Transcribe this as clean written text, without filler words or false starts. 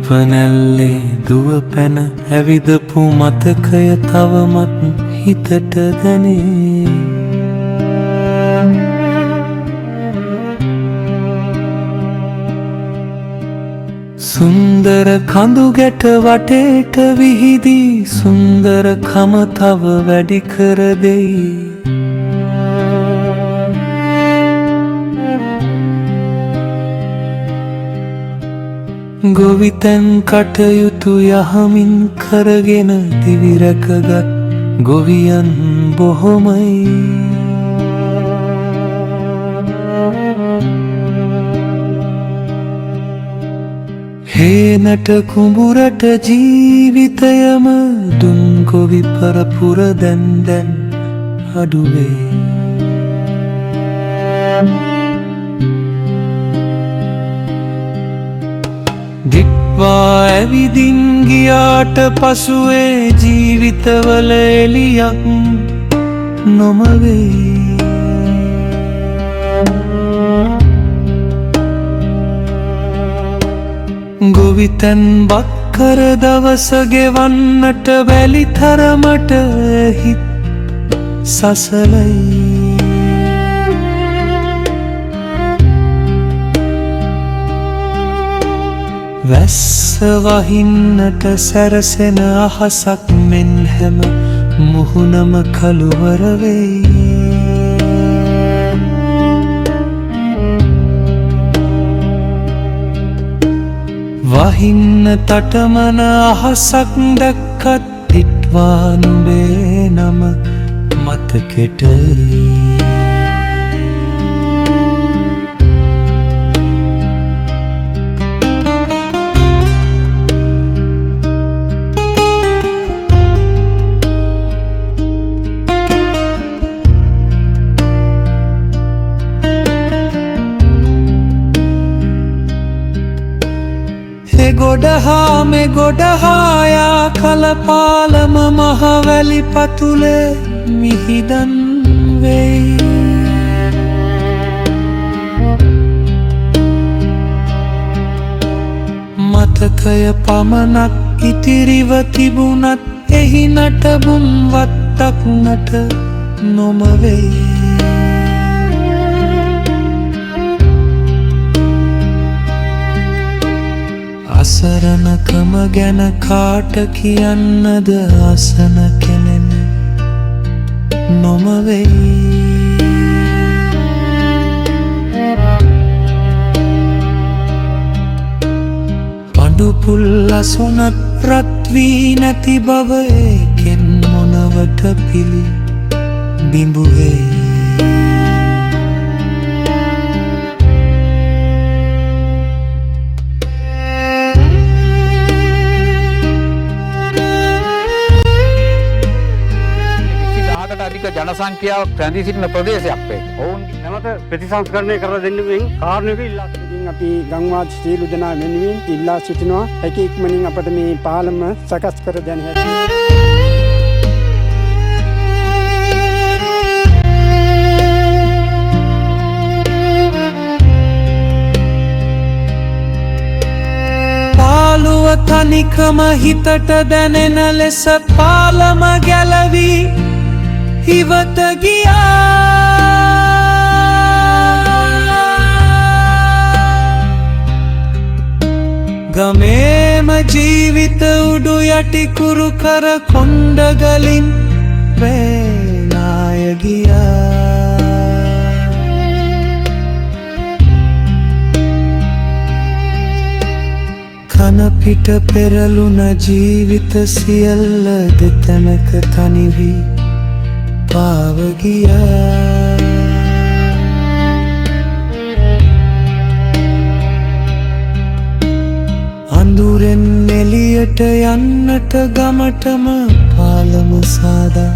පනැල්ලේ දුව පැන ඇවිදපු මතකය තවමත් හිතට දැනේ. සුන්දර කඳු ගැට වටේට විහිදී සුන්දරකම තව වැඩි කර දෙයි. ගොවිතැන් කටයුතු යහමින් කරගෙන දිවිරැකගත් ගොවියන් බොහොමයි. හේනට කුඹුරට ජීවිතයම දුන් ගොවි පරපුර දැන් අඩුවේ. දික්වා ඇවිදින් ගියාට පසුවේ ජීවිතවල එලියක් නොමවේ. ගොවිතැන් බක්කර දවස ගෙවන්නට බැලි තරමට හිත් සසලයි. වැස්ස වහින්නට සැරසෙන අහසක් මෙන් හැම මුහුණම කළුවර වෙයි. වහින්න තටමන අහසක් දැක්කත් හිට්වා නුඹේ නම මතකෙට. ගොඩහා මේ ගොඩහායා කලපාලම මහවැලි පතුලේ මිහිදන් වෙයි. මතකය පමණක් ඉතිරිව තිබුණත් එහි නටබුන් වත්තක් නට නොමවෙයි. අසරණකම ගැන කාට කියන්නද අසන කෙනෙම නොමවෙයි. පඬු පුල් අසුනත් රත් වී නැති බව ඒකෙන් මොනවට පිළි බිඹුවේ. ජනසංඛ්‍යාව පැඳී සිටින ප්‍රදේශයක් වේ. ඔවුන් නැවත ප්‍රතිසංස්කරණය කර දෙන්නුවෙන් කාරණයක ඉල්ලා සිටින් අපි ගම්වාසී සියලු දෙනා වෙනුවෙන් ඉල්ලා සිටිනවා. ඒක ඉක්මනින් අපට මේ පාලම සකස් කර දෙන්න හැකියි. පාළුව තනිකම හිතට දැනෙන ලෙස පාලම ගැලවී ඉවත ගියා. ගමේම ජීවිත උඩු යටි කුරු කර කොණ්ඩගලින් වේනාය ගියා. කන පිට පෙරළුන ජීවිත සියල්ල දෙතැනක තනි වී පාව ගියා. අඳුරෙන් එළියට යන්නට ගමටම පාලම සාදා